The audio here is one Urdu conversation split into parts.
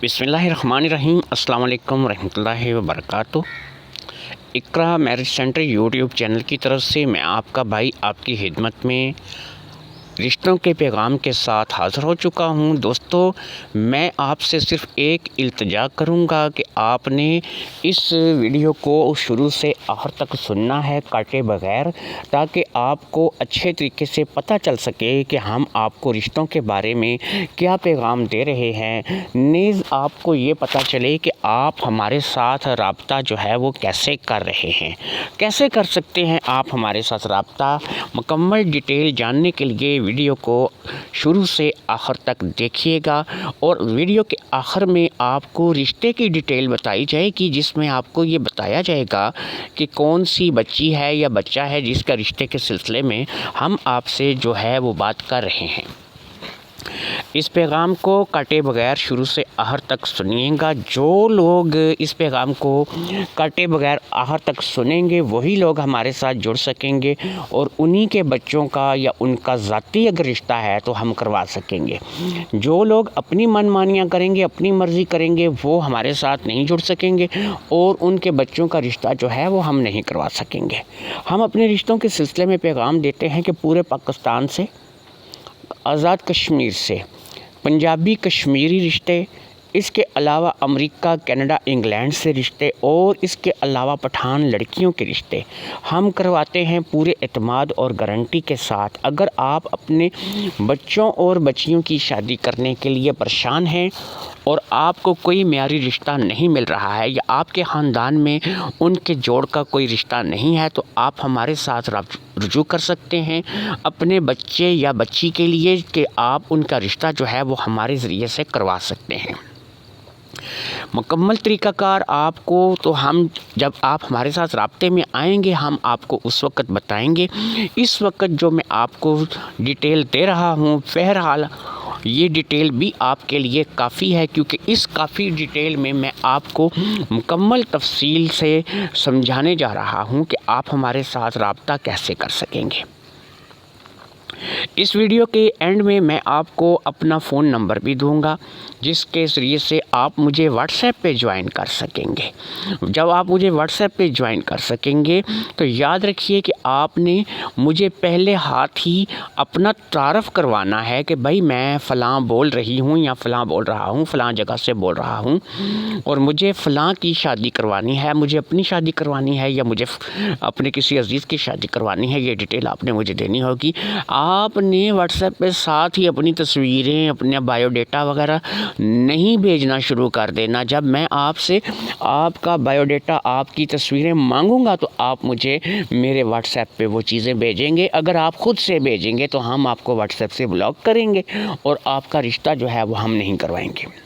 بسم اللہ الرحمن الرحیم۔ السلام علیکم ورحمۃ اللہ وبرکاتہ۔ اقرا میرج سینٹر یوٹیوب چینل کی طرف سے میں آپ کا بھائی آپ کی خدمت میں رشتوں کے پیغام کے ساتھ حاضر ہو چکا ہوں۔ دوستو، میں آپ سے صرف ایک التجا کروں گا کہ آپ نے اس ویڈیو کو شروع سے آخر تک سننا ہے کاٹے بغیر، تاکہ آپ کو اچھے طریقے سے پتہ چل سکے کہ ہم آپ کو رشتوں کے بارے میں کیا پیغام دے رہے ہیں۔ نیز آپ کو یہ پتہ چلے کہ آپ ہمارے ساتھ رابطہ جو ہے وہ کیسے کر رہے ہیں، کیسے کر سکتے ہیں آپ ہمارے ساتھ رابطہ۔ مکمل ڈیٹیل جاننے کے لیے ویڈیو کو شروع سے آخر تک دیکھیے گا، اور ویڈیو کے آخر میں آپ کو رشتے کی ڈیٹیل بتائی جائے گی، جس میں آپ کو یہ بتایا جائے گا کہ کون سی بچی ہے یا بچہ ہے جس کا رشتے کے سلسلے میں ہم آپ سے جو ہے وہ بات کر رہے ہیں۔ اس پیغام کو کاٹے بغیر شروع سے آخر تک سنیے گا۔ جو لوگ اس پیغام کو کاٹے بغیر آخر تک سنیں گے وہی لوگ ہمارے ساتھ جڑ سکیں گے، اور انہی کے بچوں کا یا ان کا ذاتی اگر رشتہ ہے تو ہم کروا سکیں گے۔ جو لوگ اپنی من مانیاں کریں گے، اپنی مرضی کریں گے، وہ ہمارے ساتھ نہیں جڑ سکیں گے، اور ان کے بچوں کا رشتہ جو ہے وہ ہم نہیں کروا سکیں گے۔ ہم اپنے رشتوں کے سلسلے میں پیغام دیتے ہیں کہ پورے پاکستان سے، آزاد کشمیر سے، پنجابی کشمیری رشتے، اس کے علاوہ امریکہ، کینیڈا، انگلینڈ سے رشتے، اور اس کے علاوہ پٹھان لڑکیوں کے رشتے ہم کرواتے ہیں پورے اعتماد اور گارنٹی کے ساتھ۔ اگر آپ اپنے بچوں اور بچیوں کی شادی کرنے کے لیے پریشان ہیں اور آپ کو کوئی معیاری رشتہ نہیں مل رہا ہے، یا آپ کے خاندان میں ان کے جوڑ کا کوئی رشتہ نہیں ہے، تو آپ ہمارے ساتھ رجوع کر سکتے ہیں اپنے بچے یا بچی کے لیے، کہ آپ ان کا رشتہ جو ہے وہ ہمارے ذریعے سے کروا سکتے ہیں۔ مکمل طریقہ کار آپ کو تو ہم جب آپ ہمارے ساتھ رابطے میں آئیں گے ہم آپ کو اس وقت بتائیں گے۔ اس وقت جو میں آپ کو ڈیٹیل دے رہا ہوں، بہرحال یہ ڈیٹیل بھی آپ کے لیے کافی ہے، کیونکہ اس کافی ڈیٹیل میں آپ کو مکمل تفصیل سے سمجھانے جا رہا ہوں کہ آپ ہمارے ساتھ رابطہ کیسے کر سکیں گے۔ اس ویڈیو کے اینڈ میں آپ کو اپنا فون نمبر بھی دوں گا، جس کے ذریعے سے آپ مجھے واٹس ایپ پہ جوائن کر سکیں گے۔ جب آپ مجھے واٹس ایپ پہ جوائن کر سکیں گے تو یاد رکھیے کہ آپ نے مجھے پہلے ہاتھ ہی اپنا تعارف کروانا ہے کہ بھائی میں فلاں بول رہی ہوں یا فلاں بول رہا ہوں، فلاں جگہ سے بول رہا ہوں، اور مجھے فلاں کی شادی کروانی ہے، مجھے اپنی شادی کروانی ہے، یا مجھے اپنے کسی عزیز کی شادی کروانی ہے۔ یہ ڈیٹیل آپ نے مجھے دینی ہوگی۔ آپ نے واٹس ایپ پہ ساتھ ہی اپنی تصویریں، اپنا بایو ڈیٹا وغیرہ نہیں بھیجنا شروع کر دینا۔ جب میں آپ سے آپ کا بایو ڈیٹا، آپ کی تصویریں مانگوں گا تو آپ مجھے میرے واٹس ایپ پہ وہ چیزیں بھیجیں گے۔ اگر آپ خود سے بھیجیں گے تو ہم آپ کو واٹس ایپ سے بلاک کریں گے، اور آپ کا رشتہ جو ہے وہ ہم نہیں کروائیں گے۔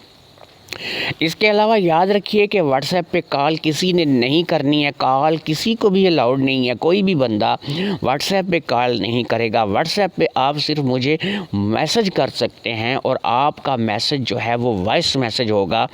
اس کے علاوہ یاد رکھیے کہ واٹس ایپ پہ کال کسی نے نہیں کرنی ہے، کال کسی کو بھی الاؤڈ نہیں ہے۔ کوئی بھی بندہ واٹس ایپ پہ کال نہیں کرے گا۔ واٹس ایپ پہ آپ صرف مجھے میسج کر سکتے ہیں، اور آپ کا میسج جو ہے وہ وائس میسج ہوگا۔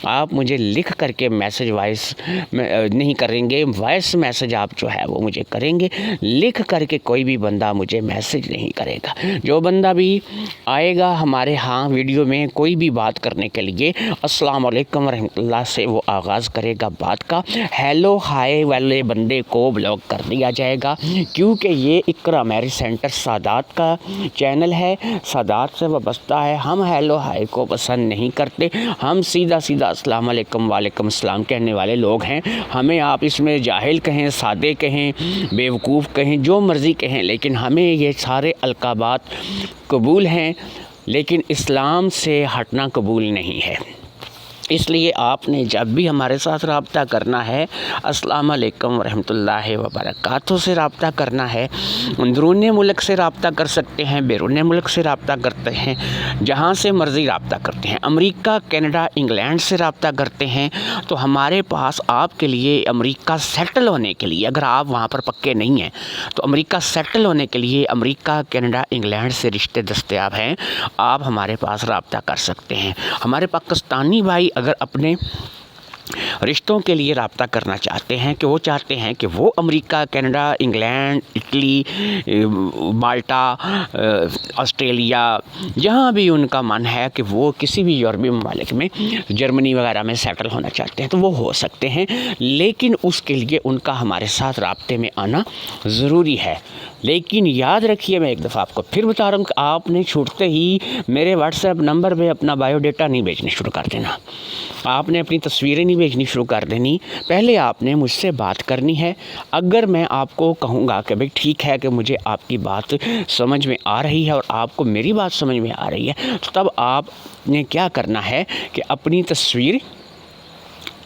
آپ مجھے لکھ کر کے میسج وائس نہیں کریں گے، وائس میسج آپ جو ہے وہ مجھے کریں گے۔ لکھ کر کے کوئی بھی بندہ مجھے میسج نہیں کرے گا۔ جو بندہ بھی آئے گا ہمارے ہاں ویڈیو میں کوئی بھی بات کرنے کے لیے، السلام علیکم ورحمۃ اللہ سے وہ آغاز کرے گا بات کا، ہیلو ہائے والے بندے کو بلاک کر دیا جائے گا، کیونکہ یہ اقرا میرج سینٹر سادات کا چینل ہے، سادات سے وابستہ ہے۔ ہم ہیلو ہائے کو پسند نہیں کرتے، ہم سیدھا السلام علیکم وعلیکم السلام کہنے والے لوگ ہیں۔ ہمیں آپ اس میں جاہل کہیں، سادے کہیں، بیوقوف کہیں، جو مرضی کہیں، لیکن ہمیں یہ سارے القابات قبول ہیں، لیکن اسلام سے ہٹنا قبول نہیں ہے۔ اس لیے آپ نے جب بھی ہمارے ساتھ رابطہ کرنا ہے، السلام علیکم ورحمۃ اللہ وبرکاتہ سے رابطہ کرنا ہے۔ اندرون ملک سے رابطہ کر سکتے ہیں، بیرون ملک سے رابطہ کرتے ہیں، جہاں سے مرضی رابطہ کرتے ہیں، امریکہ، کینیڈا، انگلینڈ سے رابطہ کرتے ہیں، تو ہمارے پاس آپ کے لیے امریکہ سیٹل ہونے کے لیے، اگر آپ وہاں پر پکے نہیں ہیں تو امریکہ سیٹل ہونے کے لیے امریکہ، کینیڈا، انگلینڈ سے رشتے دستیاب ہیں۔ آپ ہمارے پاس رابطہ کر سکتے ہیں۔ ہمارے پاکستانی بھائی اگر اپنے رشتوں کے لیے رابطہ کرنا چاہتے ہیں، کہ وہ چاہتے ہیں کہ وہ امریکہ، کینیڈا، انگلینڈ، اٹلی، مالٹا، آسٹریلیا، جہاں بھی ان کا من ہے کہ وہ کسی بھی یورپی ممالک میں، جرمنی وغیرہ میں سیٹل ہونا چاہتے ہیں تو وہ ہو سکتے ہیں، لیکن اس کے لیے ان کا ہمارے ساتھ رابطے میں آنا ضروری ہے۔ لیکن یاد رکھیے، میں ایک دفعہ آپ کو پھر بتا رہا ہوں کہ آپ نے چھوٹتے ہی میرے واٹس ایپ نمبر پہ اپنا بایو ڈیٹا نہیں بھیجنے شروع کر دینا، آپ نے اپنی تصویریں نہیں بھیجنی شروع کر دینی۔ پہلے آپ نے مجھ سے بات کرنی ہے۔ اگر میں آپ کو کہوں گا کہ بھئی ٹھیک ہے کہ مجھے آپ کی بات سمجھ میں آ رہی ہے اور آپ کو میری بات سمجھ میں آ رہی ہے، تو تب آپ نے کیا کرنا ہے کہ اپنی تصویر،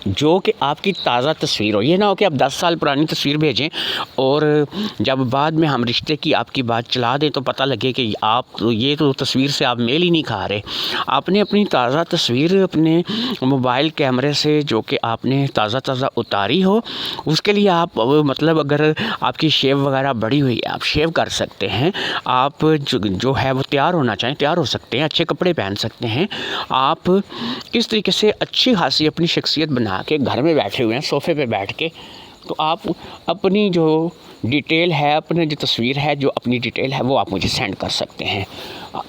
جو کہ آپ کی تازہ تصویر ہو، یہ نہ ہو کہ آپ 10 سال پرانی تصویر بھیجیں اور جب بعد میں ہم رشتے کی آپ کی بات چلا دیں تو پتہ لگے کہ آپ یہ تو تصویر سے آپ میل ہی نہیں کھا رہے۔ آپ نے اپنی تازہ تصویر اپنے موبائل کیمرے سے، جو کہ آپ نے تازہ اتاری ہو، اس کے لیے آپ مطلب اگر آپ کی شیو وغیرہ بڑی ہوئی ہے، آپ شیو کر سکتے ہیں، آپ جو ہے وہ تیار ہونا چاہیں تیار ہو سکتے ہیں، اچھے کپڑے پہن سکتے ہیں، آپ کس طریقے سے اچھی خاصی اپنی شخصیت بنا کے گھر میں بیٹھے ہوئے ہیں صوفے پہ بیٹھ کے، تو آپ اپنی جو ڈیٹیل ہے، اپنے جو تصویر ہے، جو اپنی ڈیٹیل ہے، وہ آپ مجھے سینڈ کر سکتے ہیں۔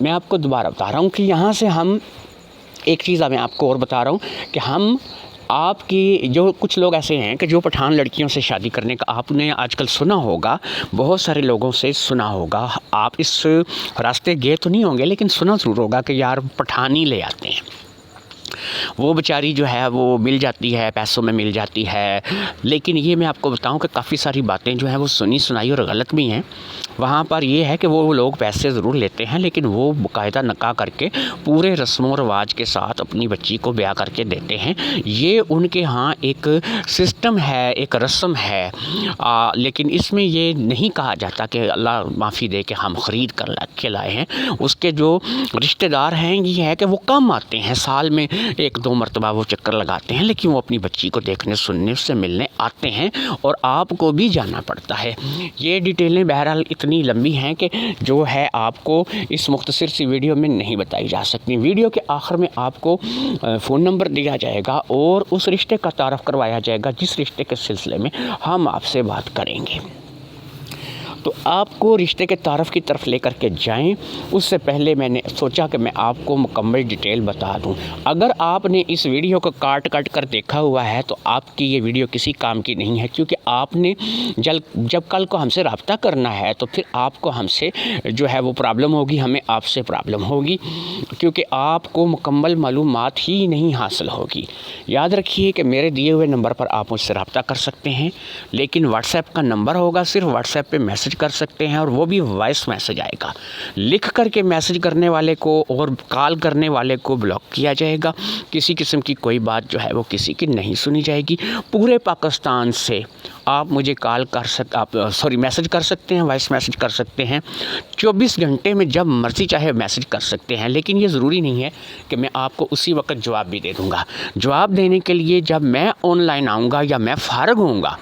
میں آپ کو دوبارہ بتا رہا ہوں کہ یہاں سے ہم ایک چیز میں آپ کو اور بتا رہا ہوں کہ ہم آپ کی جو کچھ لوگ ایسے ہیں کہ جو پٹھان لڑکیوں سے شادی کرنے کا آپ نے آج کل سنا ہوگا، بہت سارے لوگوں سے سنا ہوگا، آپ اس راستے گئے تو نہیں ہوں گے لیکن سنا ضرور ہوگا کہ یار پٹھانی لے آتے ہیں، وہ بیچاری جو ہے وہ مل جاتی ہے، پیسوں میں مل جاتی ہے۔ لیکن یہ میں آپ کو بتاؤں کہ کافی ساری باتیں جو ہیں وہ سنی سنائی اور غلط بھی ہیں۔ وہاں پر یہ ہے کہ وہ لوگ پیسے ضرور لیتے ہیں لیکن وہ باقاعدہ نکاح کر کے پورے رسم و رواج کے ساتھ اپنی بچی کو بیاہ کر کے دیتے ہیں۔ یہ ان کے ہاں ایک سسٹم ہے، ایک رسم ہے، لیکن اس میں یہ نہیں کہا جاتا کہ اللہ معافی دے کہ ہم خرید کر کے لائے ہیں۔ اس کے جو رشتہ دار ہیں یہ ہے کہ وہ کم آتے ہیں، سال میں 1-2 مرتبہ وہ چکر لگاتے ہیں، لیکن وہ اپنی بچی کو دیکھنے، سننے، اس سے ملنے آتے ہیں اور آپ کو بھی جانا پڑتا ہے۔ یہ ڈیٹیلیں بہرحال اتنی لمبی ہیں کہ جو ہے آپ کو اس مختصر سی ویڈیو میں نہیں بتائی جا سکتی۔ ویڈیو کے آخر میں آپ کو فون نمبر دیا جائے گا اور اس رشتے کا تعارف کروایا جائے گا جس رشتے کے سلسلے میں ہم آپ سے بات کریں گے۔ تو آپ کو رشتے کے تعارف کی طرف لے کر کے جائیں اس سے پہلے میں نے سوچا کہ میں آپ کو مکمل ڈیٹیل بتا دوں۔ اگر آپ نے اس ویڈیو کو کاٹ کر دیکھا ہوا ہے تو آپ کی یہ ویڈیو کسی کام کی نہیں ہے، کیونکہ آپ نے جب کل کو ہم سے رابطہ کرنا ہے تو پھر آپ کو ہم سے جو ہے وہ پرابلم ہوگی، ہمیں آپ سے پرابلم ہوگی، کیونکہ آپ کو مکمل معلومات ہی نہیں حاصل ہوگی۔ یاد رکھیے کہ میرے دیے ہوئے نمبر پر آپ مجھ سے رابطہ کر سکتے ہیں، لیکن واٹس ایپ کا نمبر ہوگا، صرف واٹس ایپ پہ میسج کر سکتے ہیں اور وہ بھی وائس میسج آئے گا۔ لکھ کر کے میسج کرنے والے کو اور کال کرنے والے کو بلاک کیا جائے گا۔ کسی قسم کی کوئی بات جو ہے وہ کسی کی نہیں سنی جائے گی۔ پورے پاکستان سے آپ مجھے میسج کر سکتے ہیں، وائس میسج کر سکتے ہیں، 24 گھنٹے میں جب مرضی چاہے میسج کر سکتے ہیں، لیکن یہ ضروری نہیں ہے کہ میں آپ کو اسی وقت جواب بھی دے دوں گا۔ جواب دینے کے لیے جب میں آن لائن آؤں گا یا میں فارغ ہوں گا،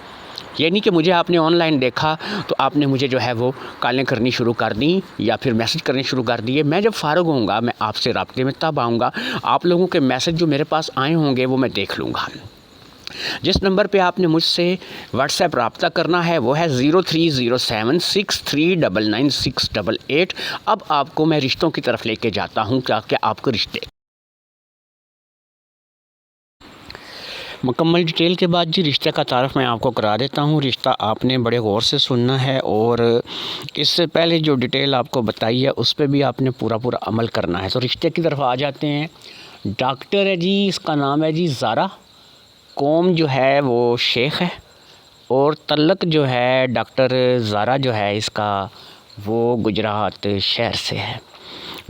یعنی کہ مجھے آپ نے آن لائن دیکھا تو آپ نے مجھے جو ہے وہ کالیں کرنی شروع کر دیں یا پھر میسج کرنے شروع کر دیے، میں جب فارغ ہوں گا میں آپ سے رابطے میں تب آؤں گا۔ آپ لوگوں کے میسج جو میرے پاس آئے ہوں گے وہ میں دیکھ لوں گا۔ جس نمبر پہ آپ نے مجھ سے واٹس ایپ رابطہ کرنا ہے وہ ہے 030763999688۔ اب آپ کو میں رشتوں کی طرف لے کے جاتا ہوں تاکہ آپ کو رشتے مکمل ڈیٹیل کے بعد رشتہ کا تعارف میں آپ کو کرا دیتا ہوں۔ رشتہ آپ نے بڑے غور سے سننا ہے اور اس سے پہلے جو ڈیٹیل آپ کو بتائی ہے اس پہ بھی آپ نے پورا عمل کرنا ہے۔ تو رشتے کی طرف آ جاتے ہیں۔ ڈاکٹر ہے جی، اس کا نام ہے جی زارا، قوم جو ہے وہ شیخ ہے اور تعلق جو ہے ڈاکٹر زارا جو ہے اس کا وہ گجرات شہر سے ہے۔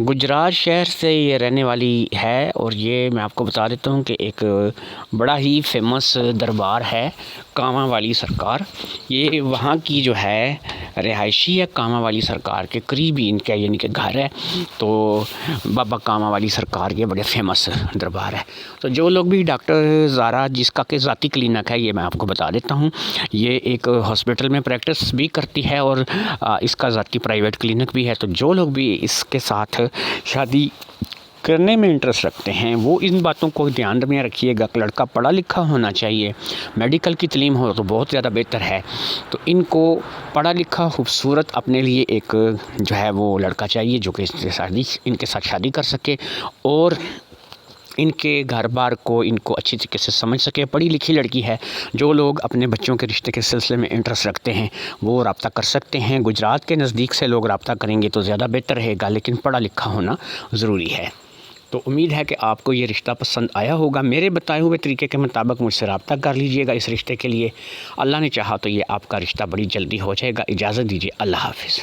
گجرات شہر سے یہ رہنے والی ہے اور یہ میں آپ کو بتا دیتا ہوں کہ ایک بڑا ہی فیمس دربار ہے کاماں والی سرکار۔ یہ وہاں کی جو ہے رہائشی ہے، کاماں والی سرکار کے قریب ہی ان کا یعنی کہ گھر ہے۔ تو بابا کاماں والی سرکار یہ بڑے فیمس دربار ہے۔ تو جو لوگ بھی ڈاکٹر زارا جس کا کہ ذاتی کلینک ہے، یہ میں آپ کو بتا دیتا ہوں، یہ ایک ہاسپٹل میں پریکٹس بھی کرتی ہے اور اس کا ذاتی پرائیویٹ کلینک بھی ہے۔ تو جو لوگ بھی اس کے ساتھ شادی کرنے میں انٹرسٹ رکھتے ہیں وہ ان باتوں کو دھیان میں رکھیے گا کہ لڑکا پڑھا لکھا ہونا چاہیے، میڈیکل کی تعلیم ہو تو بہت زیادہ بہتر ہے۔ تو ان کو پڑھا لکھا خوبصورت اپنے لیے ایک جو ہے وہ لڑکا چاہیے جو کہ ان کے ساتھ شادی کر سکے اور ان کے گھر بار کو ان کو اچھی طریقے سے سمجھ سکے۔ پڑھی لکھی لڑکی ہے، جو لوگ اپنے بچوں کے رشتے کے سلسلے میں انٹرسٹ رکھتے ہیں وہ رابطہ کر سکتے ہیں۔ گجرات کے نزدیک سے لوگ رابطہ کریں گے تو زیادہ بہتر رہے گا، لیکن پڑھا لکھا ہونا ضروری ہے۔ تو امید ہے کہ آپ کو یہ رشتہ پسند آیا ہوگا۔ میرے بتائے ہوئے طریقے کے مطابق مجھ سے رابطہ کر لیجئے گا اس رشتے کے لیے۔ اللہ نے چاہا تو یہ آپ کا رشتہ بڑی جلدی ہو جائے گا۔ اجازت دیجیے، اللہ حافظ۔